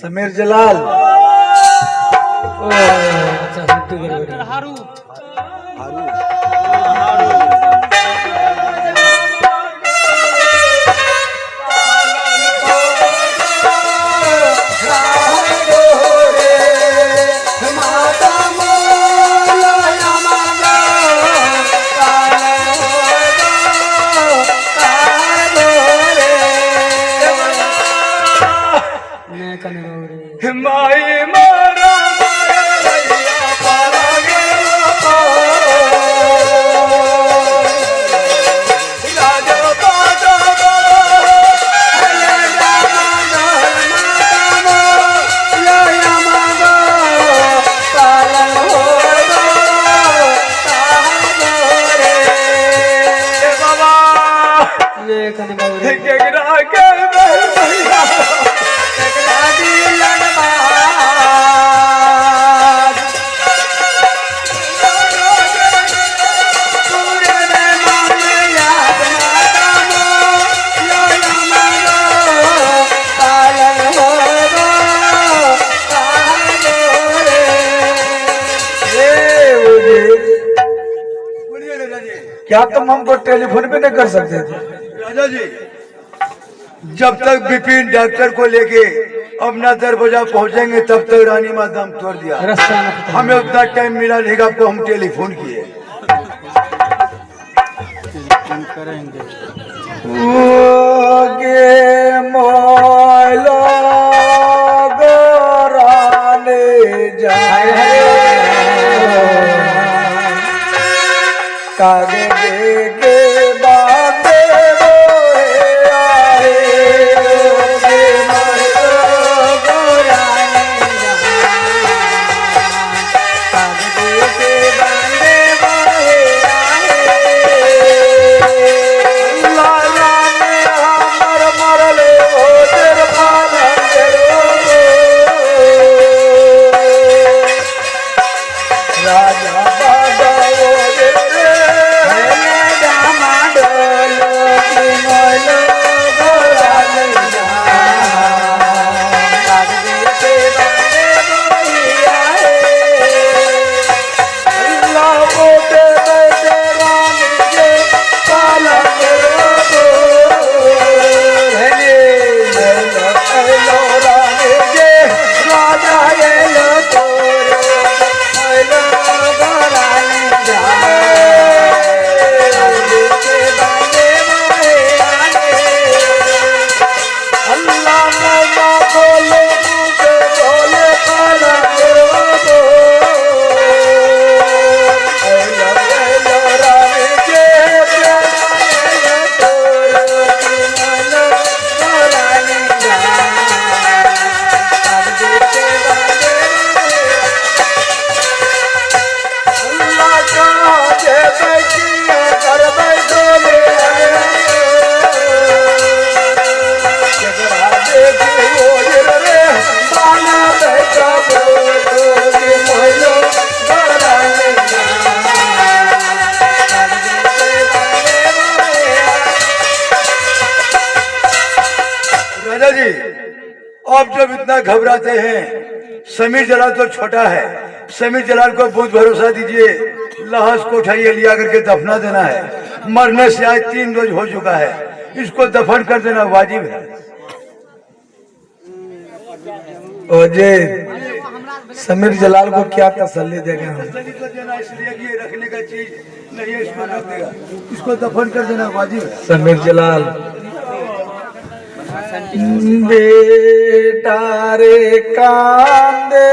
समीर जलाल हारू माई मारा क्या तुम हमको टेलीफोन पे नहीं कर सकते थे? राजा जी, जब तक विपिन डॉक्टर को लेके अपना दरवाजा पहुंचेंगे तब तक रानी माँ दम तोड़ दिया। हमें उतना टाइम मिला नहीं, आपको हम टेलीफोन किए। करेंगे कागे के बाते आप जब इतना घबराते हैं, समीर जलाल तो छोटा है, समीर जलाल को बहुत भरोसा दीजिए। लाश को उठाइए, लिया करके दफना देना है। मरने से आज 3 रोज हो चुका है, इसको दफन कर देना वाजिब है। ओजे समीर जलाल को क्या तसल्ली देंगे हम? तसल्ली तो देना इसलिए कि ये रखने का चीज नहीं है, इसको रख देगा, इसको दफन कर देना वाजिब है। समीर जलाल बेटा रे कांदे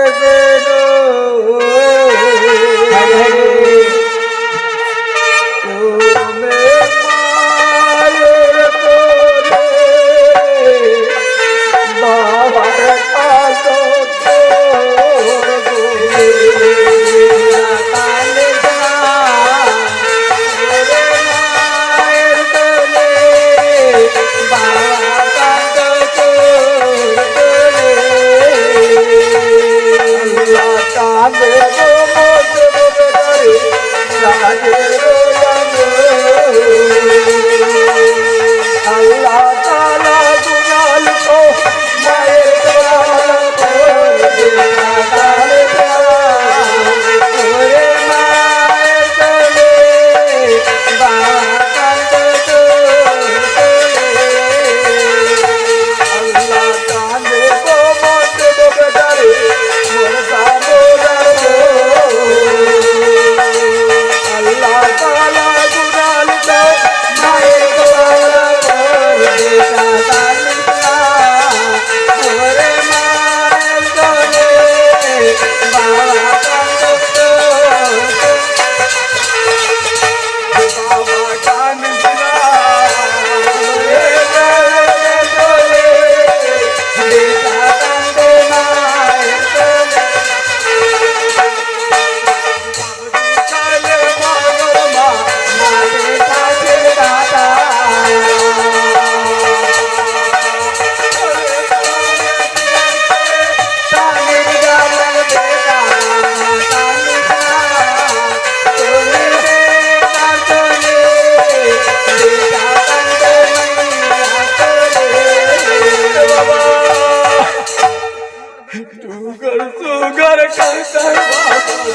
सुगर सुगर कहते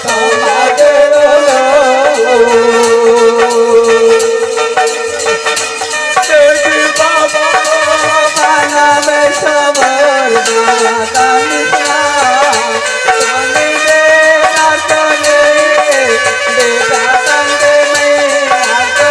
बाबा दे देवी बाबा बाना में सबर दाता मिश्रा सोनी दे नाचने बेटा तंगे में आके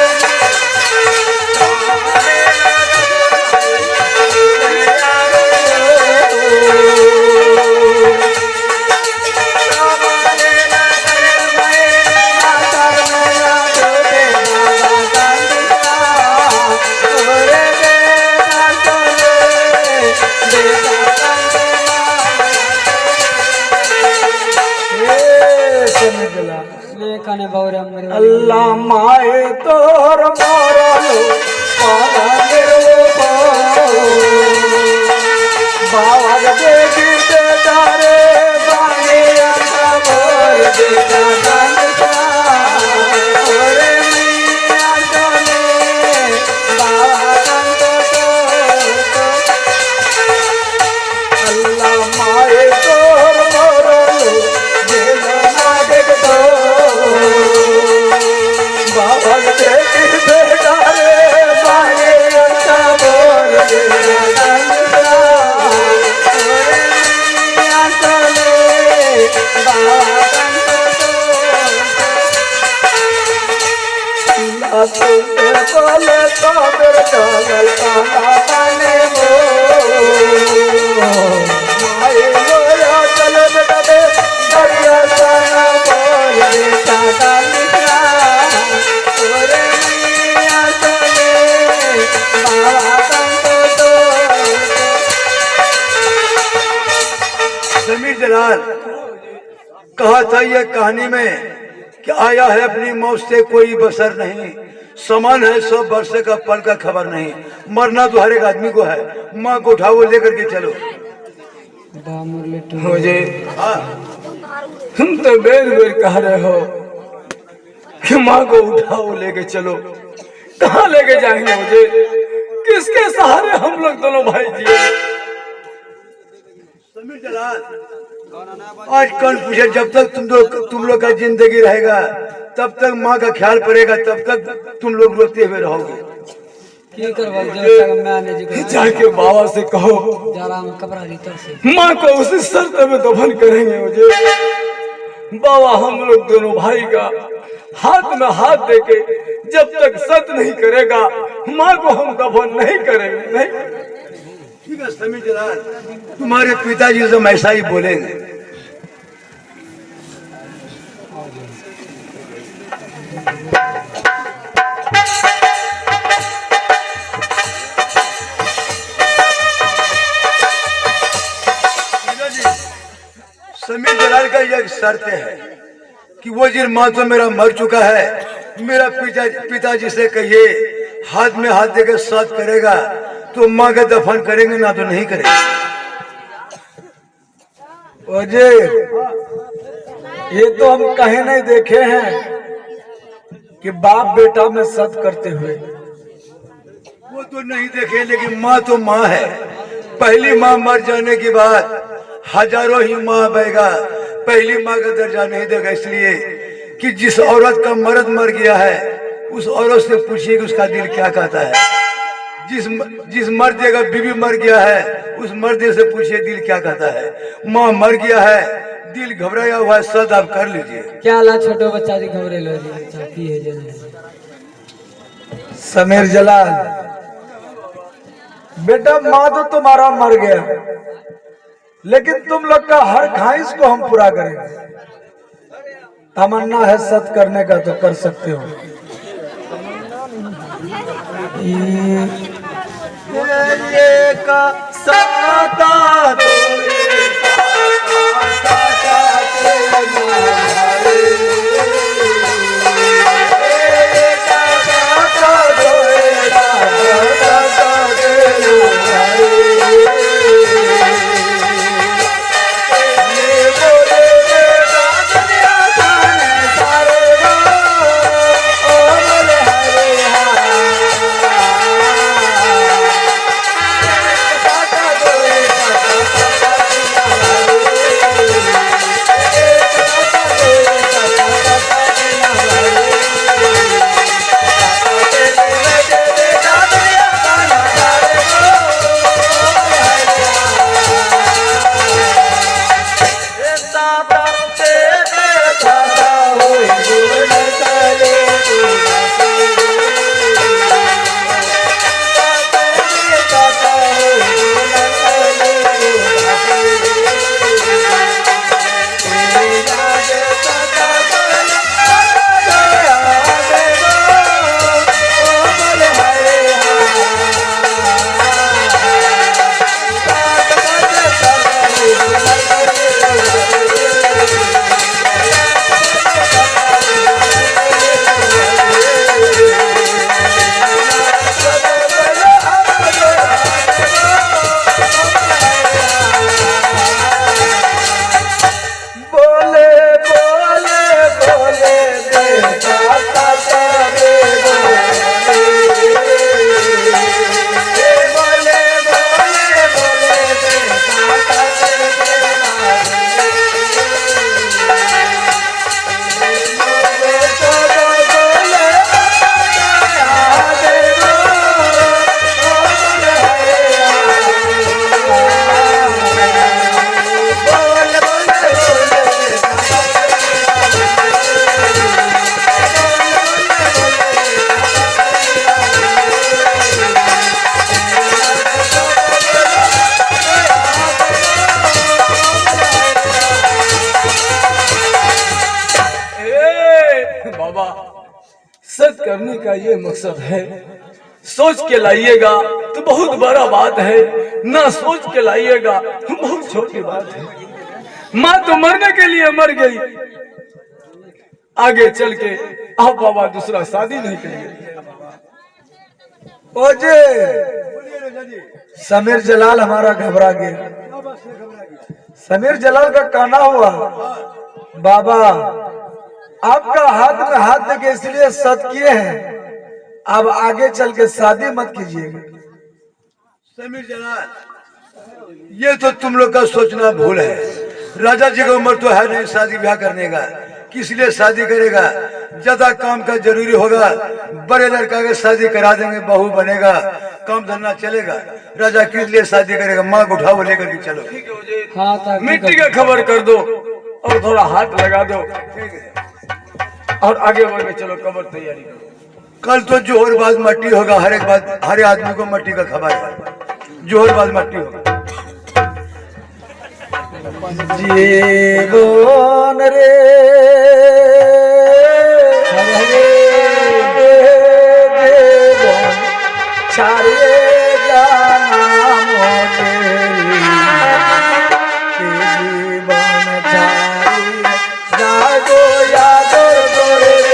लेखने बौरे मेरे अल्लाह माए तोर मारलो पाला गिरो बाबा देखी बेचारे बाने खबर बेटा गंगा ओरे मैया चले बाबा गंगा अल्लाह माए तोर मारलो जेल ना देख दो बाबा देखी बेटा रे बाने खबर बेटा गंगा ओरे मैया चले बाबा बोले सागर कागल काला पाने मो माए मोया चल बेटा दे दरिया साना बोल बेटा का लिखा ओरे मैया चले बाबा कंतो समीर जलाल कहा था ये कहानी में कि आया है अपनी मौत से कोई बसर नहीं, समान है 100 वर्ष का पल का खबर नहीं, मरना तो हर एक आदमी को है। माँ को उठाओ लेकर के चलो। मुझे हाँ तुम तो बेर बेर कह रहे हो कि माँ को उठाओ लेके चलो, कहाँ लेके जाएंगे मुझे? किसके सहारे हम लोग दोनों भाई जिए? समीर जलाल आज कौन पूछे, जब तक तुम लोग का जिंदगी रहेगा तब तक माँ का ख्याल पड़ेगा, तब तक तुम लोग रोते हुए रहोगे। की करवा जो तक मैं आने जी को जाके बाबा से कहो जरा हम कपड़ा भीतर से माँ को उसी शर्त में दफन करेंगे मुझे। बाबा हम लोग दोनों भाई का हाथ में हाथ देके जब तक सत नहीं करेगा माँ को हम दफन नहीं करेंगे। नहीं ठीक है समीर जलाल, तुम्हारे पिताजी से ऐसा ही बोलेंगे। समीर जलाल का यह शर्त है कि वो जिन माँ तो मेरा मर चुका है, मेरा पिताजी से कहिए हाथ में हाथ देकर साथ करेगा तो माँ का दफन करेंगे, ना तो नहीं करेंगे। अजय ये तो हम कहे नहीं देखे हैं कि बाप बेटा में सत करते हुए, वो तो नहीं देखे, लेकिन माँ तो माँ है। पहली माँ मर जाने के बाद हजारों ही माँ बहेगा, पहली माँ का दर्जा नहीं देगा। इसलिए कि जिस औरत का मर्द मर गया है उस औरत से पूछिए कि उसका दिल क्या कहता है। जिस मर्द का बीवी मर गया है उस मर्द से पूछिए दिल क्या कहता है। माँ मर गया है, दिल घबराया हुआ है, सद आप कर लीजिए। क्या ला छोटो बच्चा जी घबरे लो जी चाहती है जने समीर जलाल बेटा माँ तो तुम्हारा मर गया, लेकिन तुम लोग का हर ख्वाहिश को हम पूरा करेंगे। तमन्ना है सत करने का तो कर सकते हो। ये का साता करने का ये मकसद है। सोच के लाइएगा तो बहुत बड़ा बात है, ना सोच के लाइएगा तो बहुत छोटी बात है। माँ तो मरने के लिए मर गई, आगे चल के आप बाबा दूसरा शादी नहीं करेंगे। ओ जी, समीर जलाल हमारा घबरा गया। समीर जलाल का कहना हुआ, बाबा आपका हाथ में हाथ देके इसलिए सत किए हैं, अब आगे चल के शादी मत कीजिएगा। समीर जलाल, ये तो तुम लोग का सोचना भूल है। राजा जी की उम्र तो है नहीं शादी ब्याह करने का, किस लिए शादी करेगा? ज्यादा काम का जरूरी होगा, बड़े लड़का के शादी करा देंगे, बहू बनेगा, काम धंधा चलेगा। राजा किस लिए शादी करेगा? माँ को उठाओ लेकर के चलो। हाँ तब मिट्टी का खबर कर दो और थोड़ा हाथ लगा दो और आगे बढ़ के चलो, कबर तैयारी करो। कल तो जोहर बाद मट्टी होगा, हर एक बात, हर आदमी को मट्टी का खबर है। जोहर बाद मट्टी होगा। जीवन रे हरे जीवन छाड़िए जाना मोटेरी, जीवन छाड़िए जागो यादर गोरे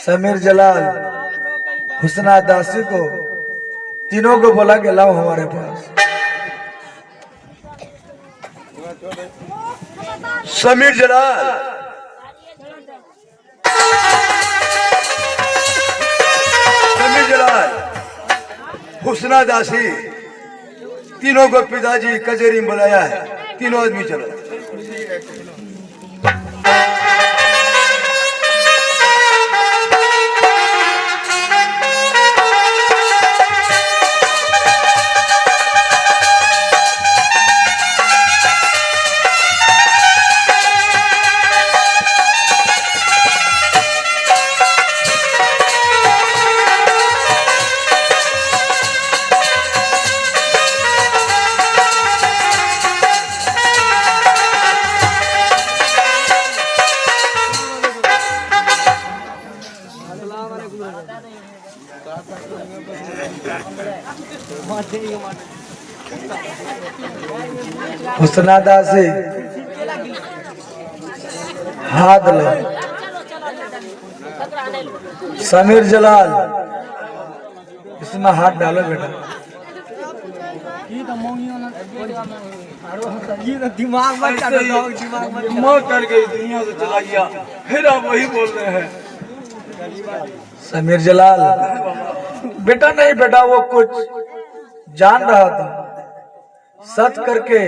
समीर जलाल हुस्ना दासी को तीनों को बोला कि लाओ हमारे पास। समीर जलाल, समीर जलाल, हुस्ना दासी, तीनों को पिताजी कचहरी में बुलाया है। तीनों आदमी चलो। हुस्ना दासी हाथ लो। समीर जलाल इसमें हाथ डालो बेटा। दिमाग मत ऐसे ही माँ कर गई, दुनिया से चला गया, फिर आप वही बोल रहे हैं। समीर जलाल बेटा नहीं बेटा, वो कुछ जान रहा था, सच करके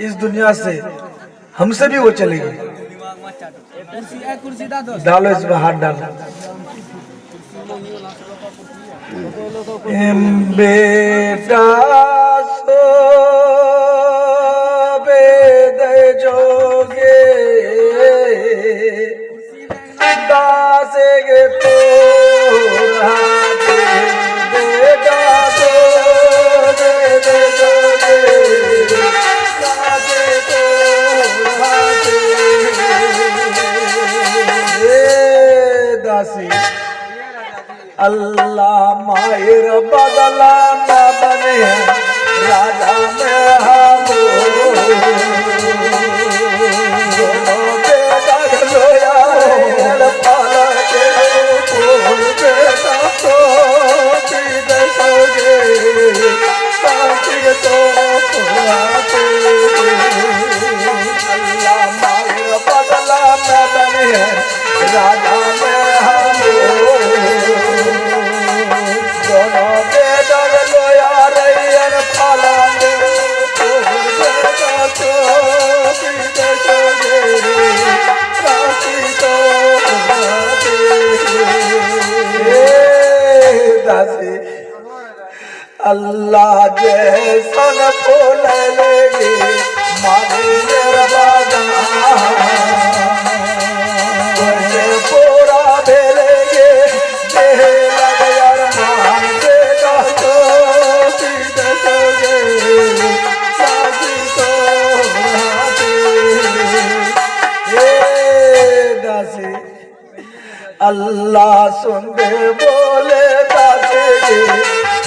इस दुनिया से हमसे भी वो चलेगी। डालो इसमें हाथ डालो। बेटा सो बेद जोगे दासे गे तो बेटा सो बेद जोगे दासे तो दासी अल्लाह माहिर बदला न बने राजा में हम दोनों बेटा लोया पाला के फूल बेटा तो दसोगे साथी तो पुराते अल्लाह माहिर बदला न बने राजा में हम दोनों बेटा लोया रैयर पालांगे बेटा तो दसोगे साथी तो दासी अल्लाह जैसन फूल लेगी माने मेरा बागा पूरा भेलेगे देह लग यार मान बेटा तो दसोगे साथी तो दासी अल्लाह सुन दे बोले दासी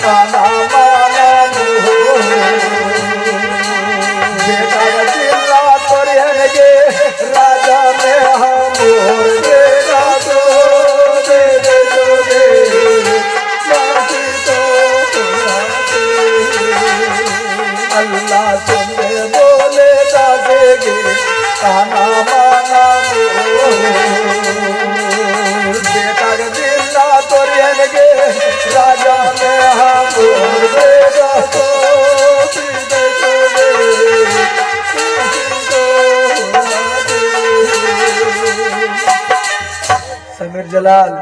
खाना माना बेटा जिला तोड़ेंगे राजा में हम बेटा तो दे दोगे साथी तो अल्लाह सुन दे बोले दासेगे खाना माना बेटा जिला तोड़ेंगे राजा में हम बेटा तो दे दोगे समीर जलाल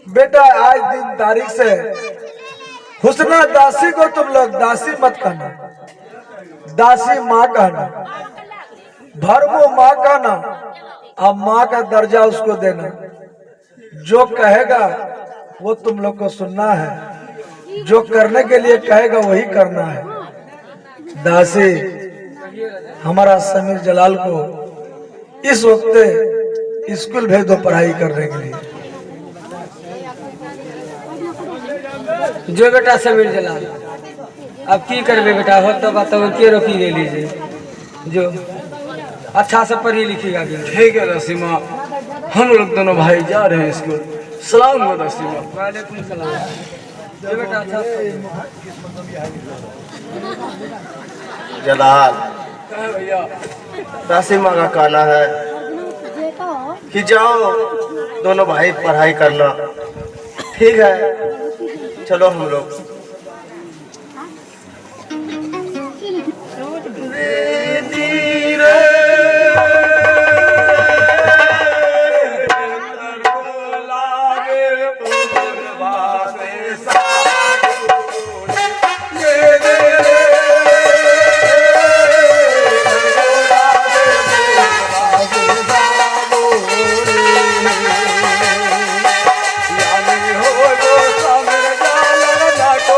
बेटा आज दिन तारीख से हुस्ना दासी को तुम लोग दासी मत कहना, दासी माँ कहना, भरमो माँ कहना, अब माँ का दर्जा उसको देना। जो कहेगा वो तुम लोग को सुनना है, जो करने के लिए कहेगा वही करना है। दासी हमारा समीर जलाल को इस वक्त स्कूल भेज दो पढ़ाई करने के लिए। जो बेटा समीर जलाल अब की करबे बेटा, हो तो बात के रोकी ले लीजिए, जो अच्छा से पढ़ी लिखिएगा। ठीक है रसीमा, हम लोग दोनों भाई जा रहे हैं स्कूल। सलाम हो रसीमा। वालेकुम सलाम। जो बेटा अच्छा जलाल कहे भैया राशिमा का कहना है कि जाओ दोनों भाई पढ़ाई करना। ठीक है चलो हम लोग। यानी हो जो सामने जाल ना को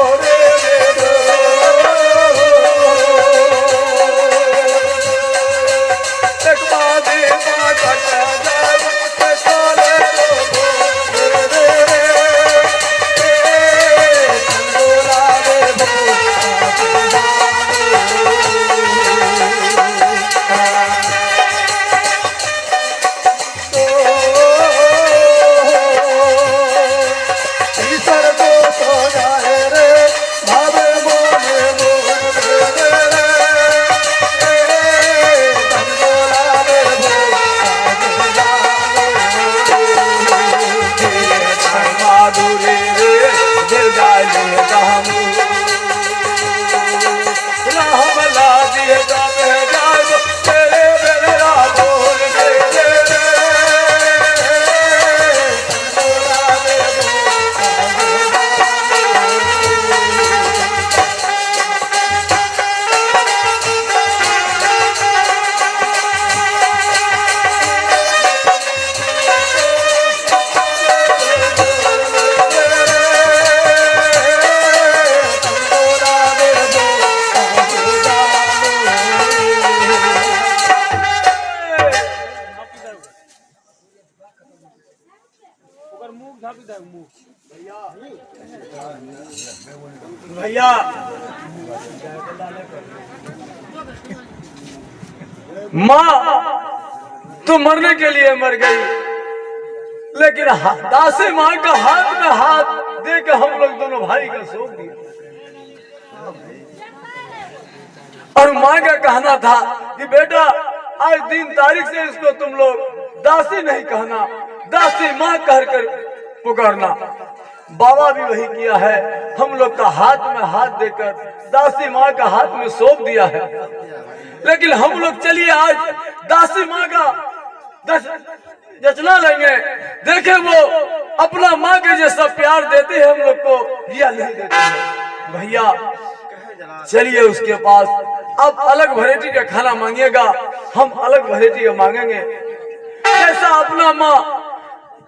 भैया माँ तो मरने के लिए मर गई, लेकिन दासी माँ का हाथ में हाथ दे के हम लोग दोनों भाई का सौंप दिया। और माँ का कहना था कि बेटा आज 3 तारीख से इसको तुम लोग दासी नहीं कहना, दासी माँ कहकर पुकारना। बाबा भी वही किया है, हम लोग का हाथ में हाथ देकर दासी माँ का हाथ में सौंप दिया है। लेकिन हम लोग चलिए आज दासी माँ का जचना लेंगे, देखे वो अपना माँ के जैसा प्यार देते हैं हम लोग को या नहीं देते हैं। भैया चलिए उसके पास, अब अलग वैरायटी का खाना मांगिएगा, हम अलग वैरायटी का मांगेंगे। जैसा अपना माँ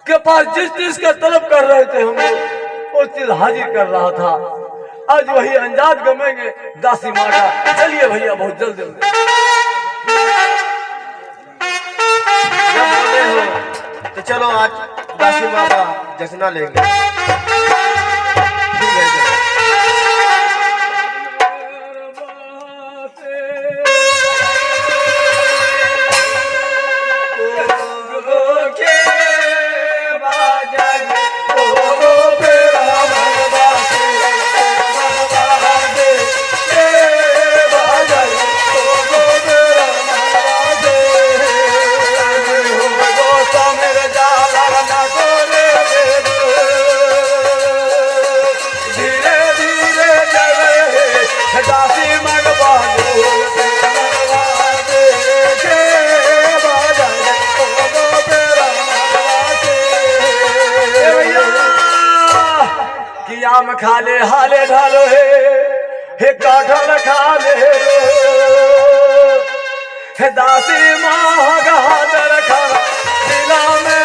के पास जिस चीज का तलब कर रहे थे हम लोग वो चीज हाजिर कर रहा था, आज वही अंजाद गमेंगे दासी माँ का। चलिए भैया बहुत जल्द जल्द तो चलो आज दासी माँ का जश्न लेंगे। ठीक है चलो। आम खा ले हाले ढालो हे काठल खा ले हे दासी माँ का हाथ रखा दिला में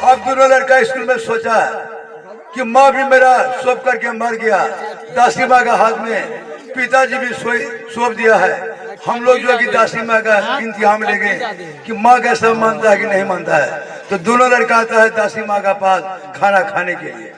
अब लड़का स्कूल में सोचा कि माँ भी मेरा सौंप करके मर गया, दासी माँ का हाथ में पिताजी भी सौंप दिया है। हम लोग जो है कि दासी माँ का इंतजाम लेंगे कि माँ कैसा मानता है कि नहीं मानता है। तो दोनों लड़का आता है दासी माँ का पास खाना खाने के लिए।